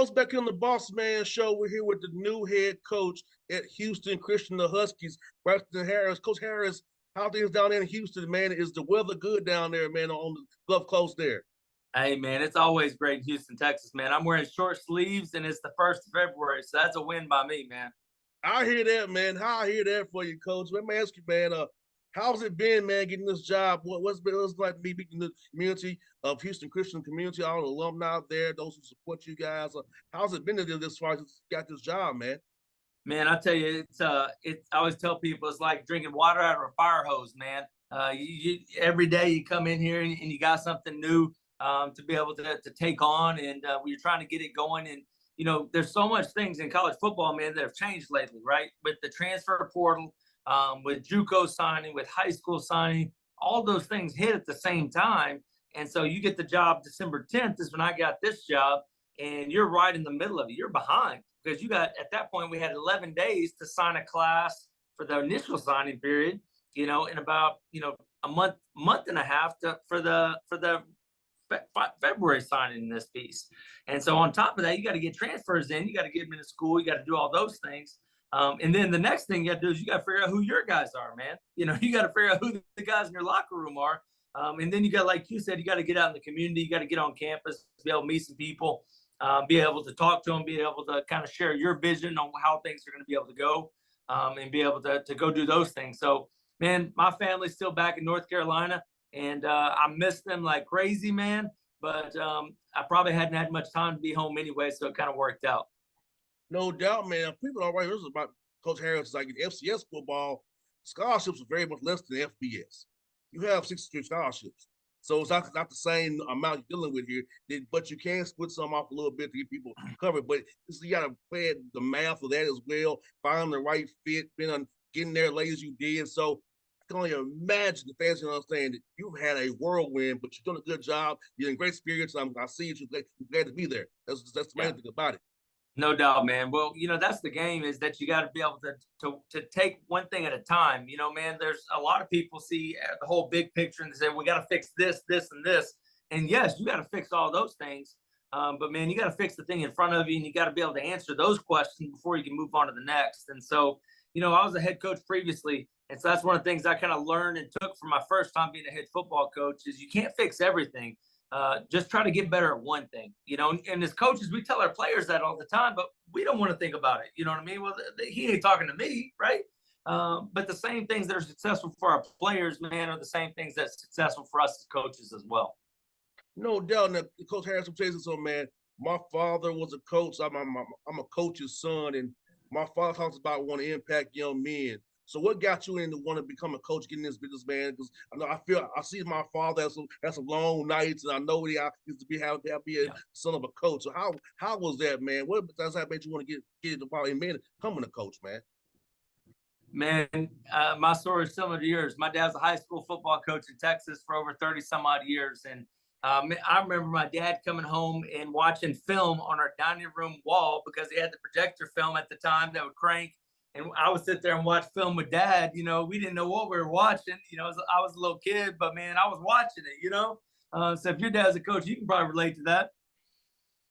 Coach, back on the Bossman show, we're here with the new head coach at Houston Christian, the Huskies, Braxton Harris. Coach Harris, how things down there in Houston, man? Is the weather good down there, man, on the Gulf Coast there? Hey, man, it's always great in Houston, Texas, man. I'm wearing short sleeves, and it's the 1st of February, so that's a win by me, man. I hear that, man. How I hear that for you, Coach. Let me ask you, man. How's it been, man, getting this job? What's like me being the community of Houston Christian community, all the alumni out there, those who support you guys? How's it been to this far as you got this job, man? Man, I tell you, it's. I always tell people it's like drinking water out of a fire hose, man. Every day you come in here and you got something new to be able to take on, and you're trying to get it going. And there's so much things in college football, man, that have changed lately, right? With the transfer portal, with JUCO signing, with high school signing, all those things hit at the same time. And so you get the job December 10th is when I got this job, and you're right in the middle of it. You're behind because at that point we had 11 days to sign a class for the initial signing period, in about, a month and a half for the February signing in this piece. And so on top of that, you got to get transfers in, you got to get them into school, you got to do all those things. And then the next thing you got to do is you got to figure out who your guys are, man. You got to figure out who the guys in your locker room are. And then you got, like you said, you got to get out in the community, you got to get on campus, be able to meet some people, be able to talk to them, be able to kind of share your vision on how things are going to be able to go, and be able to go do those things. So, man, my family's still back in North Carolina, and I miss them like crazy, man. But I probably hadn't had much time to be home anyway, so it kind of worked out. No doubt, man. People are right. This is about Coach Harris. Like in FCS football, scholarships are very much less than FBS. You have 63 scholarships. So it's not the same amount you're dealing with here, but you can split some off a little bit to get people covered. But you got to play the math of that as well, find the right fit, getting there late as you did. So I can only imagine the fans understand that you've had a whirlwind, but you're doing a good job. You're in great spirits. I see it. You're glad to be there. That's the main thing about it. No doubt, man. Well, that's the game, is that you got to be able to take one thing at a time. Man, there's a lot of people see the whole big picture and they say, we got to fix this, this, and this. And yes, you got to fix all those things. But man, you got to fix the thing in front of you, and you got to be able to answer those questions before you can move on to the next. And so, I was a head coach previously. And so that's one of the things I kind of learned and took from my first time being a head football coach is you can't fix everything. Just try to get better at one thing, and as coaches, we tell our players that all the time, but we don't want to think about it. You know what I mean? Well, he ain't talking to me, right? But the same things that are successful for our players, man, are the same things that's successful for us as coaches as well. No doubt. Now, Coach Harris, I'm telling you something, man. My father was a coach. I'm a coach's son, and my father talks about wanting to impact young men. So what got you into want to become a coach, getting this business, man? Because I see my father has some long nights, and I know he used to be a son of a coach. So how was that, man? What does that make you want to get into becoming a coach, man? Man, my story is similar to yours. My dad's a high school football coach in Texas for over 30 some odd years, and I remember my dad coming home and watching film on our dining room wall because he had the projector film at the time that would crank. And I would sit there and watch film with dad. We didn't know what we were watching. I was a little kid, but man, I was watching it, So if your dad's a coach, you can probably relate to that.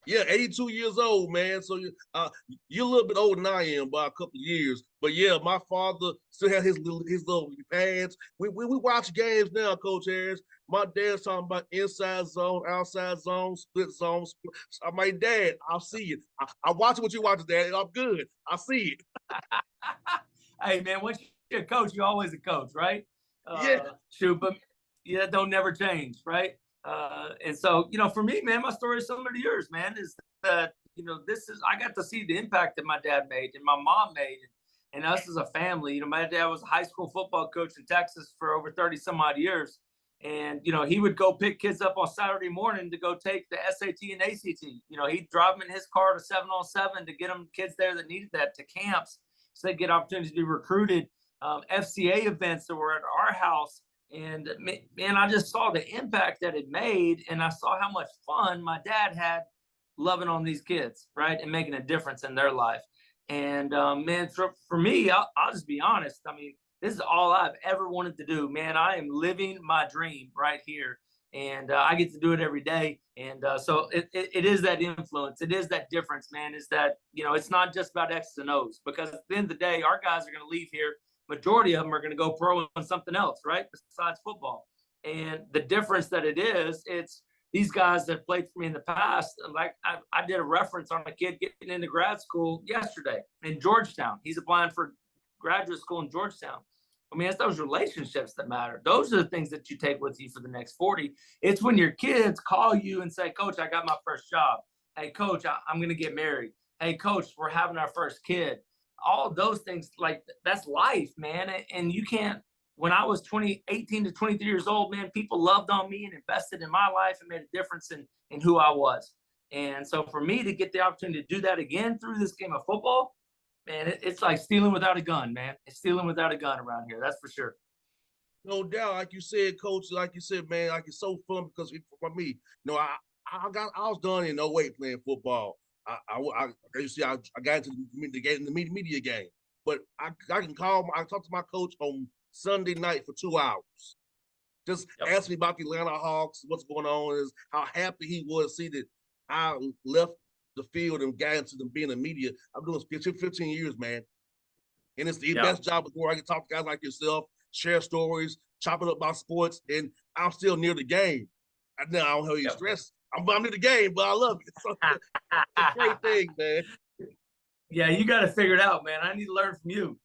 Yeah, 82 years old, man. So you're a little bit older than I am by a couple of years. But yeah, my father still had his little pads. We watch games now, Coach Harris. My dad's talking about inside zone, outside zone, split zone. I'm like, Dad, I'll see you. I watch what you watch, Dad. I'm good. I see it. Hey, man, once you're a coach, you're always a coach, right? Yeah. Shoot, but yeah, don't never change, right? And so, for me, man, my story is similar to yours, man, is that, I got to see the impact that my dad made and my mom made and us as a family. My dad was a high school football coach in Texas for over 30 some odd years. And, he would go pick kids up on Saturday morning to go take the SAT and ACT. He'd drive them in his car to 7-on-7 to get them kids there that needed that to camps so they get opportunities to be recruited, FCA events that were at our house. And man, I just saw the impact that it made, and I saw how much fun my dad had loving on these kids, right, and making a difference in their life. And man, for me, I'll just be honest. I mean, this is all I've ever wanted to do, man. I am living my dream right here. And I get to do it every day. And so it is that influence. It is that difference, man, is that, it's not just about X's and O's, because at the end of the day, our guys are going to leave here. Majority of them are going to go pro on something else, right? Besides football. And the difference that it's these guys that played for me in the past. Like I did a reference on a kid getting into grad school yesterday in Georgetown. He's applying for graduate school in Georgetown. I mean, it's those relationships that matter. Those are the things that you take with you for the next 40. It's when your kids call you and say, Coach, I got my first job. Hey, Coach, I'm going to get married. Hey, Coach, we're having our first kid. All of those things, like, that's life, man. And you can't, when I was 18 to 23 years old, man, people loved on me and invested in my life and made a difference in who I was. And so for me to get the opportunity to do that again through this game of football, man, it's like stealing without a gun, man. It's stealing without a gun around here. That's for sure. No doubt, like you said, Coach. Like you said, man, like it's so fun because for me, I was done in 08 playing football. I got into the media game, but I can I talk to my coach on Sunday night for 2 hours. Just ask me about the Atlanta Hawks, what's going on, is how happy he was to see that I left the field and got into being in media. I'm doing 15 years, man. And it's the best job before I can talk to guys like yourself, share stories, chop it up about sports, and I'm still near the game. I don't have any stress. I'm near the game, but I love it. So, it's a great thing, man. Yeah, you got to figure it out, man. I need to learn from you.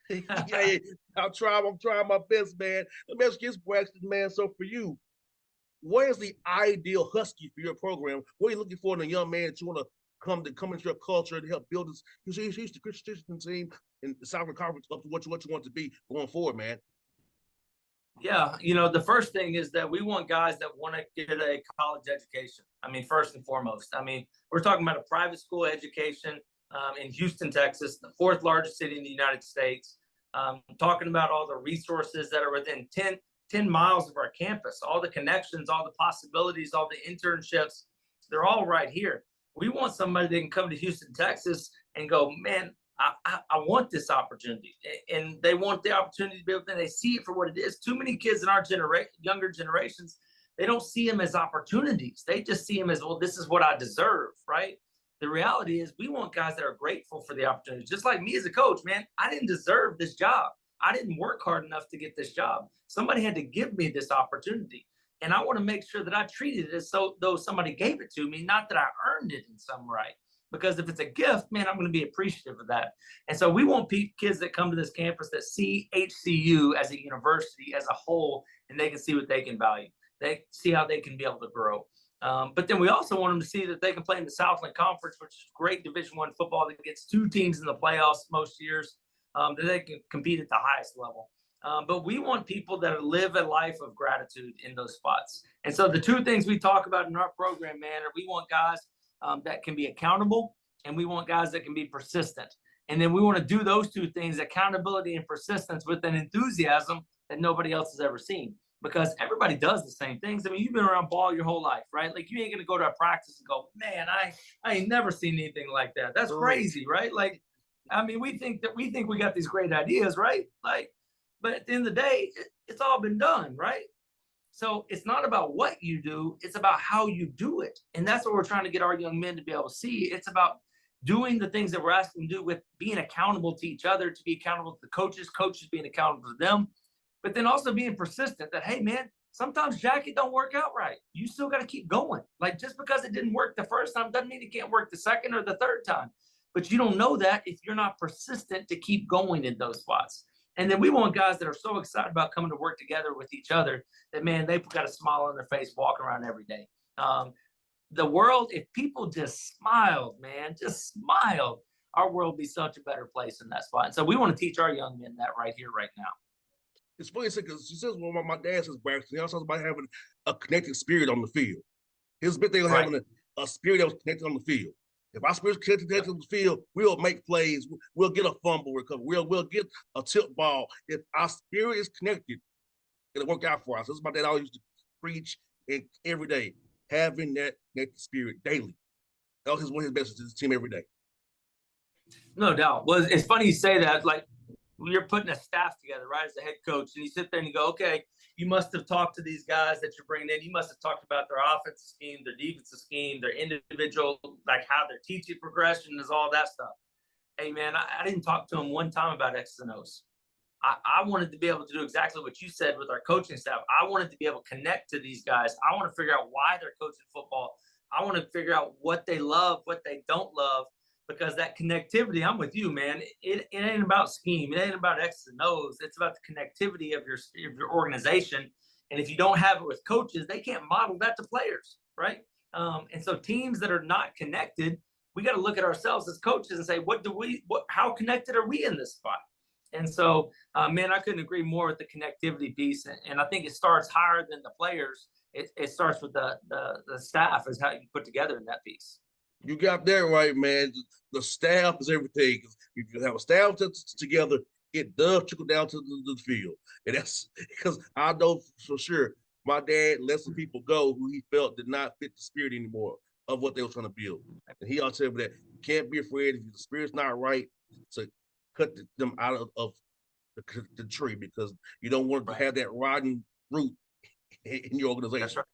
Yeah, I'm trying my best, man. Let me ask you this, Braxton, man. So for you, what is the ideal Husky for your program? What are you looking for in a young man that you want to come into your culture to help build this? He's the Christian team in the Southern Conference up to what you want to be going forward, man. Yeah, the first thing is that we want guys that want to get a college education. I mean, first and foremost. I mean, we're talking about a private school education in Houston, Texas, the 4th largest city in the United States. Talking about all the resources that are within 10 miles of our campus, all the connections, all the possibilities, all the internships, they're all right here. We want somebody that can come to Houston, Texas and go, man, I want this opportunity. And they want the opportunity to be able to, they see it for what it is. Too many kids in our younger generations, they don't see them as opportunities. They just see them as, well, this is what I deserve, right? The reality is we want guys that are grateful for the opportunity. Just like me as a coach, man, I didn't deserve this job. I didn't work hard enough to get this job. Somebody had to give me this opportunity. And I want to make sure that I treated it as though somebody gave it to me, not that I earned it in some right. Because if it's a gift, man, I'm going to be appreciative of that. And so we want kids that come to this campus that see HCU as a university as a whole, and they can see what they can value. They see how they can be able to grow. But then we also want them to see that they can play in the Southland Conference, which is great Division I football that gets 2 teams in the playoffs most years, that they can compete at the highest level. But we want people that live a life of gratitude in those spots. And so the 2 things we talk about in our program, man, are we want guys that can be accountable, and we want guys that can be persistent. And then we want to do those 2 things, accountability and persistence, with an enthusiasm that nobody else has ever seen, because everybody does the same things. I mean, you've been around ball your whole life, right? Like, you ain't going to go to a practice and go, man, I ain't never seen anything like that. That's crazy, right? Like, I mean, we think we got these great ideas, right? Like, but at the end of the day, it's all been done, right? So it's not about what you do, it's about how you do it. And that's what we're trying to get our young men to be able to see. It's about doing the things that we're asking them to do, with being accountable to each other, to be accountable to the coaches being accountable to them, but then also being persistent that, hey, man, sometimes Jackie don't work out right. You still got to keep going. Like, just because it didn't work the first time doesn't mean it can't work the second or the third time. But you don't know that if you're not persistent to keep going in those spots. And then we want guys that are so excited about coming to work together with each other that, man, they've got a smile on their face walking around every day. The world, if people just smiled, man, just smiled, our world would be such a better place in that spot. And so we want to teach our young men that right here, right now. It's funny because she says, well, my dad says, Braxton, he also talks about having a connected spirit on the field. His big thing was having a spirit that was connected on the field. If our spirit's connected on the field, we'll make plays. We'll get a fumble recovery. We'll get a tip ball. If our spirit is connected, it'll work out for us. This is my dad always used to preach every day, having that connected spirit daily. That was one of his messages to his team every day. No doubt. Well, it's funny you say that. Like, you're putting a staff together, right, as a head coach, and you sit there and you go, okay, you must have talked to these guys that you're bringing in. You must have talked about their offensive scheme, their defensive scheme, their individual, like how their teaching progression is, all that stuff. Hey, man, I didn't talk to them one time about X's and O's. I wanted to be able to do exactly what you said with our coaching staff. I wanted to be able to connect to these guys. I want to figure out why they're coaching football. I want to figure out what they love, what they don't love, because that connectivity, I'm with you, man. It ain't about scheme. It ain't about X's and O's. It's about the connectivity of your organization. And if you don't have it with coaches, they can't model that to players, right? And so teams that are not connected, we got to look at ourselves as coaches and say, how connected are we in this spot? And so, man, I couldn't agree more with the connectivity piece. And I think it starts higher than the players. It starts with the staff, is how you put together in that piece. You got that right, man. The staff is everything. If you have a staff together, it does trickle down to the field. And that's because I know for sure my dad let some people go who he felt did not fit the spirit anymore of what they were trying to build. And he always told me that you can't be afraid if the spirit's not right to cut them out of the tree, because you don't want to have that rotten root in your organization. That's right.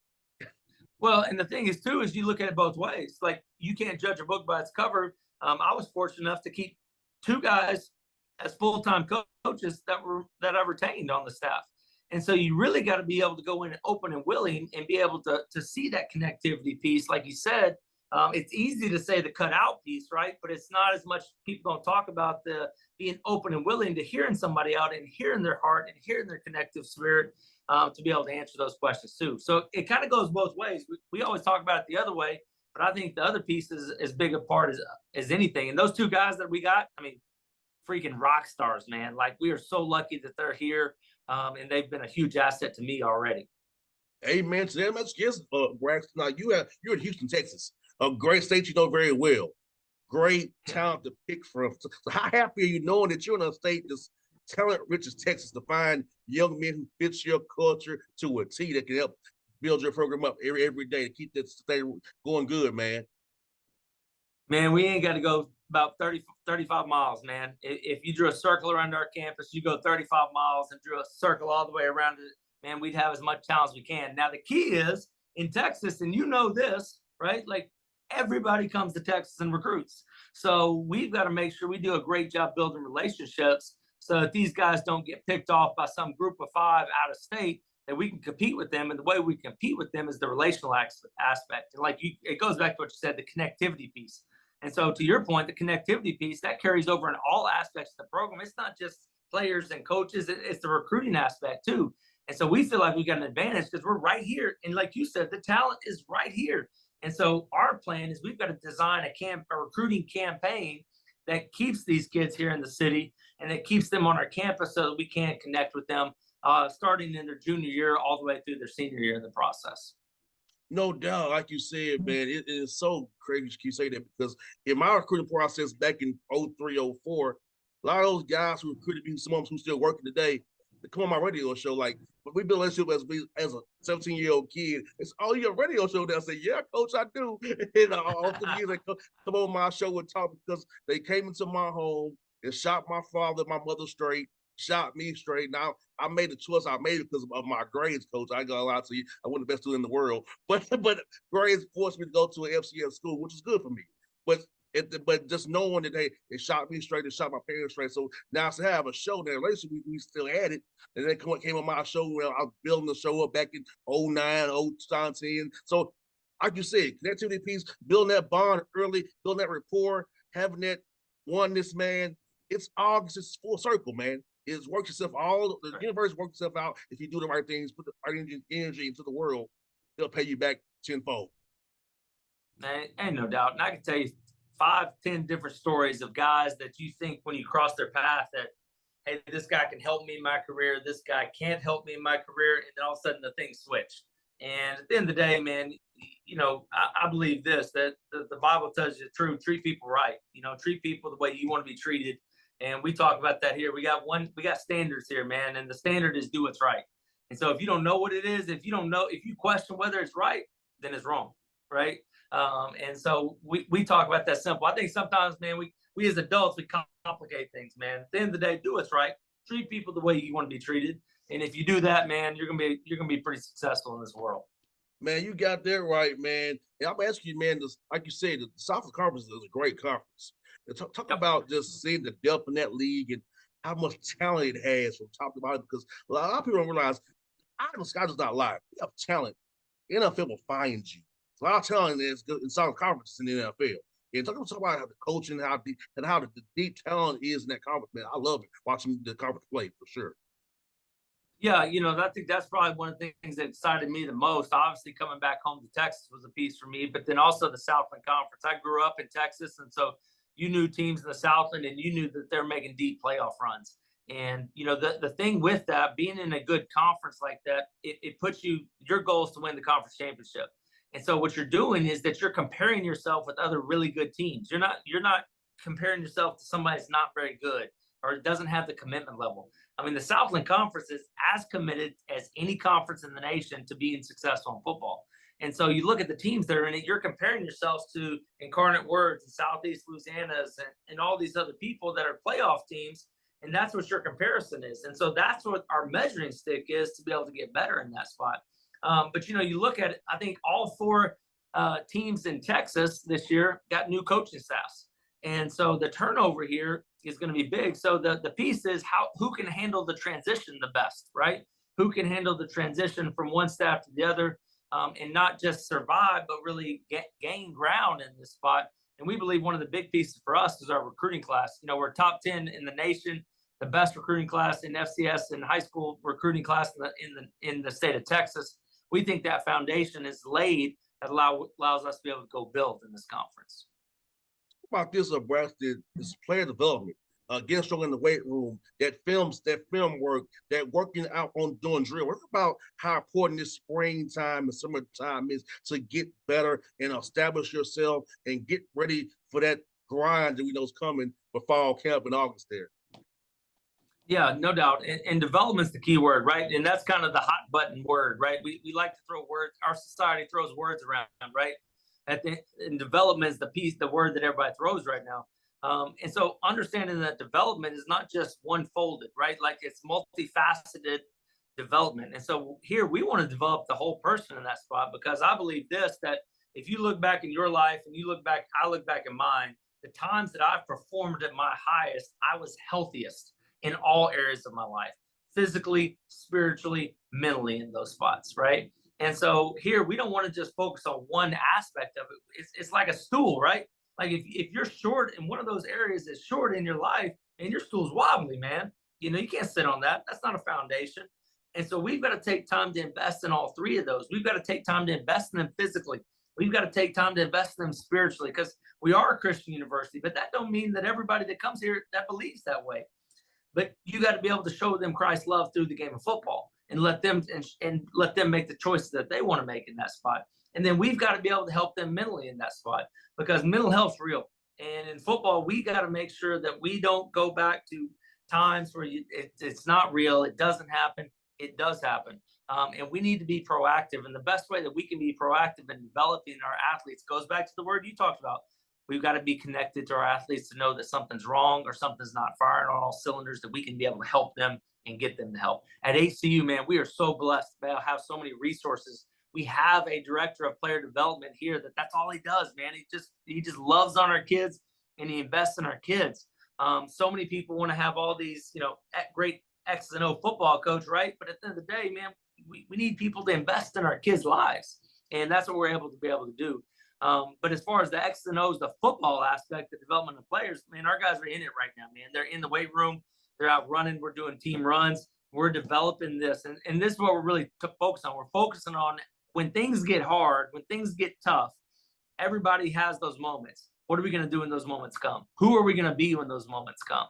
Well, and the thing is, too, is you look at it both ways. Like, you can't judge a book by its cover. I was fortunate enough to keep 2 guys as full-time coaches that I retained on the staff. And so you really got to be able to go in open and willing and be able to see that connectivity piece. Like you said, it's easy to say the cut out piece, right? But it's not as much. People don't talk about the being open and willing to hearing somebody out and hearing their heart and hearing their connective spirit to be able to answer those questions too. So it kind of goes both ways. We always talk about it the other way, but I think the other piece is as big a part as anything. And those 2 guys that we got, I mean, freaking rock stars, man. Like, we are so lucky that they're here, and they've been a huge asset to me already. Amen to them. That's just Braxton. Now you're in Houston, Texas, a great state you know very well. Great talent to pick from. So how happy are you knowing that you're in a state that's talent-rich as Texas, to find young men who fits your culture to a T that can help build your program up every day to keep that state going good, man? Man, we ain't got to go about 30, 35 miles, man. If you drew a circle around our campus, you go 35 miles and drew a circle all the way around it, man, we'd have as much talent as we can. Now, the key is in Texas, and you know this, right? Like, everybody comes to Texas and recruits. So we've got to make sure we do a great job building relationships so that these guys don't get picked off by some group of 5 out of state, that we can compete with them. And the way we compete with them is the relational aspect. And it goes back to what you said, the connectivity piece. And so to your point, the connectivity piece, that carries over in all aspects of the program. It's not just players and coaches, it's the recruiting aspect too. And so we feel like we got an advantage because we're right here. And like you said, the talent is right here. And so our plan is we've got to design a recruiting campaign that keeps these kids here in the city and that keeps them on our campus so that we can connect with them starting in their junior year all the way through their senior year in the process. No doubt, like you said, man, it is so crazy you say that, because in my recruiting process back in 03, 04, a lot of those guys who recruited me, some of them who still working today, they come on my radio show. Like, we built a relationship as a 17-year-old kid. It's, oh, you a radio show now? I say, yeah, coach, I do. And all the years they come on my show and talk, because they came into my home and shot my father, my mother straight, shot me straight. Now, I made the choice I made because of my grades, coach. I ain't gonna lie to you. I wasn't the best student in the world. But grades forced me to go to an FCS school, which is good for me. But just knowing that they shot me straight and shot my parents straight. So now to have a show there, later we still had it. And then came on my show where I was building the show up back in 09, 2010. So like you said, connectivity piece, building that bond early, building that rapport, having that oneness, man. It's all just full circle, man. It works itself the universe works itself out if you do the right things, put the right energy into the world, they'll pay you back tenfold. Man, ain't no doubt. And I can tell you 5, 10 different stories of guys that you think when you cross their path that, hey, this guy can help me in my career, this guy can't help me in my career, and then all of a sudden the things switch. And at the end of the day, man, you know, I believe this, that the Bible tells you the truth, treat people right. You know, treat people the way you want to be treated. And we talk about that here. We got standards here, man. And the standard is do what's right. And so if you don't know what it is, if you question whether it's right, then it's wrong. Right. And so we talk about that simple. I think sometimes, man, we as adults, we complicate things, man. At the end of the day, do what's right. Treat people the way you want to be treated. And if you do that, man, you're gonna be pretty successful in this world. Man, you got that right, man. And I'm asking you, man, this, like you said, the Southern Conference is a great conference. And talk Yep. about just seeing the depth in that league and how much talent it has from top to bottom. Because a lot of people don't realize, the sky does not lie. You have talent. The NFL will find you. A lot of talent is good in Southern Conference in the NFL. And talk about how the coaching, how the deep talent is in that conference, man. I love it watching the conference play for sure. Yeah, I think that's probably one of the things that excited me the most. Obviously, coming back home to Texas was a piece for me, but then also the Southland Conference. I grew up in Texas, and so you knew teams in the Southland, and you knew that they're making deep playoff runs. And the thing with that, being in a good conference like that, it puts your goal is to win the conference championship. And so what you're doing is that you're comparing yourself with other really good teams. You're not comparing yourself to somebody that's not very good or doesn't have the commitment level. I mean, the Southland Conference is as committed as any conference in the nation to being successful in football. And so you look at the teams that are in it, you're comparing yourselves to Incarnate Words and Southeast Louisiana's and all these other people that are playoff teams. And that's what your comparison is. And so that's what our measuring stick is to be able to get better in that spot. But, you look at it, I think all four teams in Texas this year got new coaching staffs. And so the turnover here is going to be big. So the piece is who can handle the transition the best, right? Who can handle the transition from one staff to the other and not just survive, but really gain ground in this spot. And we believe one of the big pieces for us is our recruiting class. We're top 10 in the nation, the best recruiting class in FCS and high school recruiting class in the state of Texas. We think that foundation is laid that allows us to be able to go build in this conference. About this, Braxton, this player development, getting strong in the weight room, that film work, that working out on doing drill. What about how important this springtime and summertime is to get better and establish yourself and get ready for that grind that we know is coming for fall camp in August there? Yeah, no doubt. And development's the key word, right? And that's kind of the hot button word, right? We like to throw words. Our society throws words around, right? And development is the word that everybody throws right now. And so understanding that development is not just one folded, right? Like it's multifaceted development. And so here we want to develop the whole person in that spot, because I believe that if you look back in your life and I look back in mine, the times that I've performed at my highest, I was healthiest in all areas of my life, physically, spiritually, mentally in those spots, right? And so here we don't want to just focus on one aspect of it. It's like a stool, right? Like if you're short in one of those areas that's short in your life and your stool's wobbly, man, you can't sit on that. That's not a foundation. And so we've got to take time to invest in all three of those. We've got to take time to invest in them physically. We've got to take time to invest in them spiritually, because we are a Christian university, but that don't mean that everybody that comes here that believes that way. But you got to be able to show them Christ's love through the game of football and let them make the choices that they want to make in that spot. And then we've got to be able to help them mentally in that spot, because mental health's real. And in football, we got to make sure that we don't go back to times where it's not real. It doesn't happen. It does happen. And we need to be proactive. And the best way that we can be proactive in developing our athletes goes back to the word you talked about. We've got to be connected to our athletes to know that something's wrong or something's not firing on all cylinders, that we can be able to help them and get them the help. At HCU, man, we are so blessed to have so many resources. We have a director of player development here that's all he does, man. He just loves on our kids and he invests in our kids. So many people want to have all these, great X and O football coach, right? But at the end of the day, man, we need people to invest in our kids' lives. And that's what we're able to do. But as far as the X and O's, the football aspect, the development of players, man, our guys are in it right now, man. They're in the weight room. They're out running. We're doing team runs. We're developing this. And this is what we're really focused on. We're focusing on when things get hard, when things get tough, everybody has those moments. What are we going to do when those moments come? Who are we going to be when those moments come?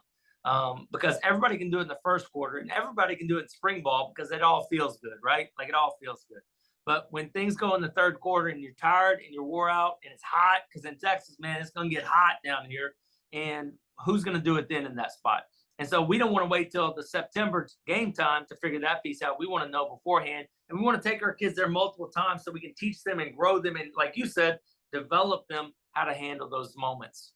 Because everybody can do it in the first quarter and everybody can do it in spring ball because it all feels good, right? Like it all feels good. But when things go in the third quarter and you're tired and you're wore out and it's hot, because in Texas, man, it's going to get hot down here. And who's going to do it then in that spot? And so we don't want to wait till the September game time to figure that piece out. We want to know beforehand. And we want to take our kids there multiple times so we can teach them and grow them. And like you said, develop them how to handle those moments.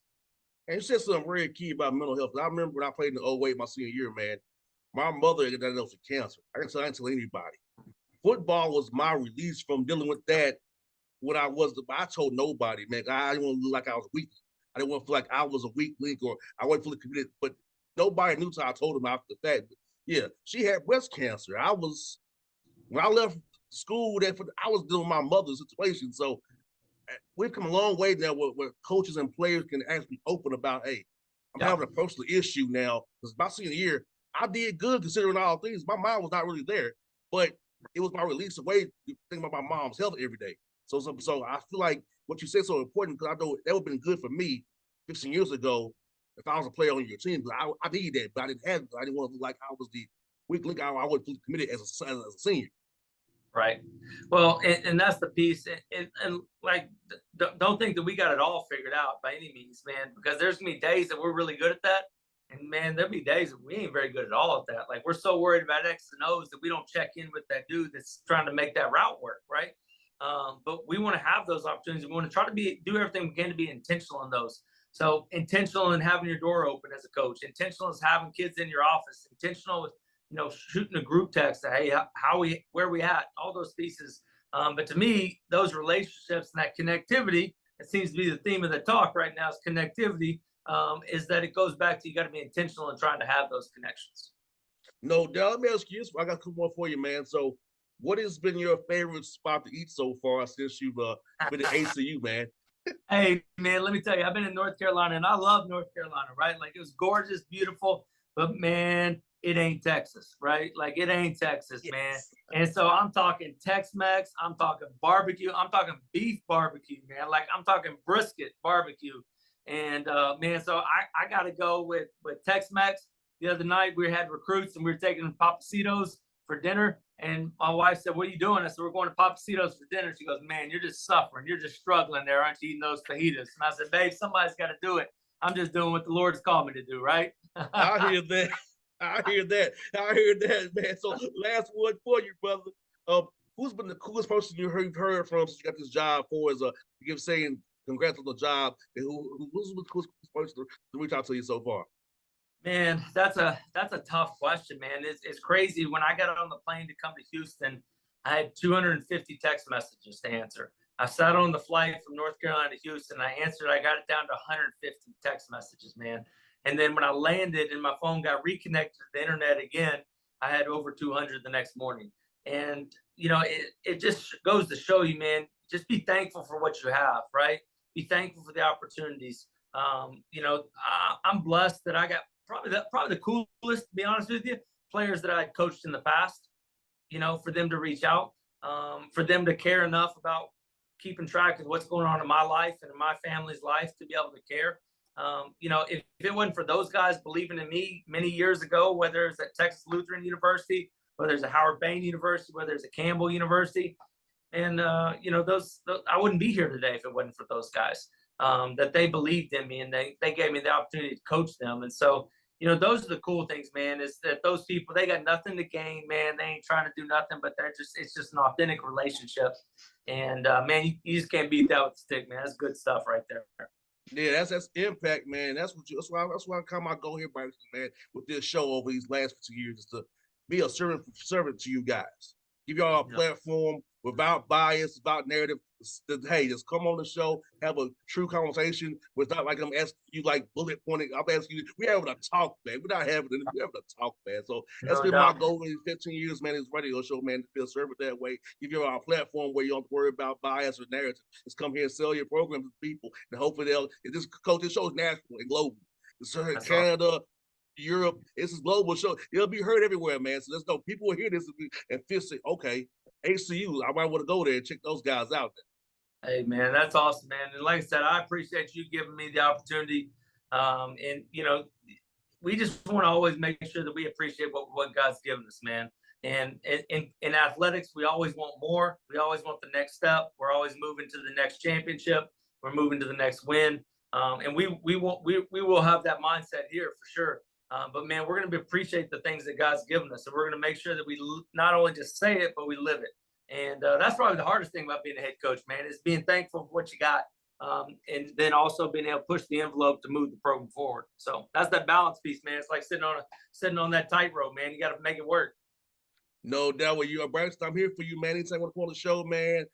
And you said something very key about mental health. I remember when I played in the 08 my senior year, man. My mother got diagnosed with cancer. I can tell anybody. Football was my release from dealing with that. What I told nobody, man. I didn't want to look like I was weak. I didn't want to feel like I was a weak link or I wasn't fully committed. But nobody knew till I told them after the fact. But yeah, she had breast cancer. When I left school, I was dealing with my mother's situation. So we've come a long way now where coaches and players can actually be open about, hey, I'm having a personal issue now. Because my senior year, I did good considering all things. My mom was not really there, but it was my release away thinking about my mom's health every day. So I feel like what you said is so important because I know that would have been good for me 15 years ago if I was a player on your team. But I needed that, but I didn't have it. I didn't want to look like I was the weak link. I wasn't fully committed as a senior. Right. Well, and that's the piece. And like, don't think that we got it all figured out by any means, man, because there's going to be days that we're really good at that. And man, there'll be days that we ain't very good at all at that. Like, we're so worried about X and O's that we don't check in with that dude that's trying to make that route work. Right. But we want to have those opportunities. We want to try to do everything we can to be intentional in those. So intentional in having your door open as a coach, intentional is having kids in your office, intentional with, shooting a group text, hey, where we at, all those pieces. But to me, those relationships and that connectivity, it seems to be the theme of the talk right now is connectivity, is that it goes back to, you got to be intentional in trying to have those connections. No doubt. Let me ask you this. I got a couple more for you, man. So what has been your favorite spot to eat so far since you've been at ACU, man? Hey, man, let me tell you, I've been in North Carolina, and I love North Carolina, right? Like, it was gorgeous, beautiful, but man, it ain't Texas, right? Like, it ain't Texas, yes, man. And so I'm talking Tex-Mex, I'm talking barbecue, I'm talking beef barbecue, man. Like, I'm talking brisket barbecue. And man, so I got to go with Tex-Mex. The other night we had recruits and we were taking Pappasitos for dinner. And my wife said, "What are you doing?" I said, "We're going to Pappasitos for dinner." She goes, "Man, you're just suffering. You're just struggling there, aren't you, eating those fajitas?" And I said, "Babe, somebody's got to do it. I'm just doing what the Lord's called me to do, right?" I hear that. I hear that, man. So last one for you, brother. Who's been the coolest person you've heard from since you got this job for as saying congrats on the job? And who's the coolest person to reach out to you so far? Man, that's a tough question, man. It's crazy. When I got on the plane to come to Houston, I had 250 text messages to answer. I sat on the flight from North Carolina to Houston. I answered. I got it down to 150 text messages, man. And then when I landed and my phone got reconnected to the internet again, I had over 200 the next morning. And it just goes to show you, man. Just be thankful for what you have, right? Be thankful for the opportunities. I'm blessed that I got probably the coolest, to be honest with you, players that I had coached in the past, for them to reach out, for them to care enough about keeping track of what's going on in my life and in my family's life to be able to care. If it wasn't for those guys believing in me many years ago, whether it's at Texas Lutheran University, whether it's a Howard Bain University, whether it's a Campbell University, and those I wouldn't be here today if it wasn't for those guys. That they believed in me and they gave me the opportunity to coach them. And so, those are the cool things, man, is that those people, they got nothing to gain, man. They ain't trying to do nothing, but it's just an authentic relationship. And man, you just can't beat that with a stick, man. That's good stuff right there. Yeah, that's impact, man. That's why I come my goal here, Braxton, man, with this show over these last 2 years is to be a servant to you guys. Give y'all a platform without bias, without narrative. Hey, just come on the show, have a true conversation. It's not like I'm asking you like bullet pointing. I'm asking you, we're having a talk, man. We're having a talk, man. So that's been my goal in 15 years, man, this radio show, man, to be a servant that way. Give you a platform where you don't have to worry about bias or narrative. Just come here and sell your program to people. And hopefully this show is national and global. It's in Canada, awesome. Europe, it's a global show. It'll be heard everywhere, man. So let's go. People will hear this and feel say, okay, ACU, I might want to go there and check those guys out there. Hey, man, that's awesome, man. And like I said, I appreciate you giving me the opportunity. And we just want to always make sure that we appreciate what God's given us, man. And in athletics, we always want more. We always want the next step. We're always moving to the next championship. We're moving to the next win. And we will have that mindset here for sure. But man, we're going to appreciate the things that God's given us. And we're going to make sure that we not only just say it, but we live it. And that's probably the hardest thing about being a head coach, man, is being thankful for what you got and then also being able to push the envelope to move the program forward. So that's that balance piece, man. It's like sitting on that tightrope, man. You got to make it work. No doubt. Well, you are Braxton. I'm here for you, man. Anytime you want to call the show, man,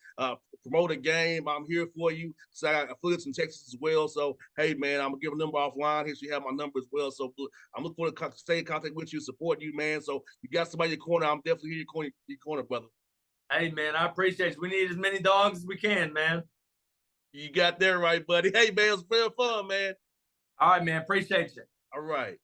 promote a game, I'm here for you. So I got affiliates in Texas as well. So, hey, man, I'm going to give a number offline. Here, so you have my number as well. So I'm looking forward to stay in contact with you, support you, man. So you got somebody in your corner. I'm definitely here in your corner, brother. Hey, man, I appreciate you. We need as many dogs as we can, man. You got that right, buddy. Hey, man, it was real fun, man. All right, man. Appreciate you. All right.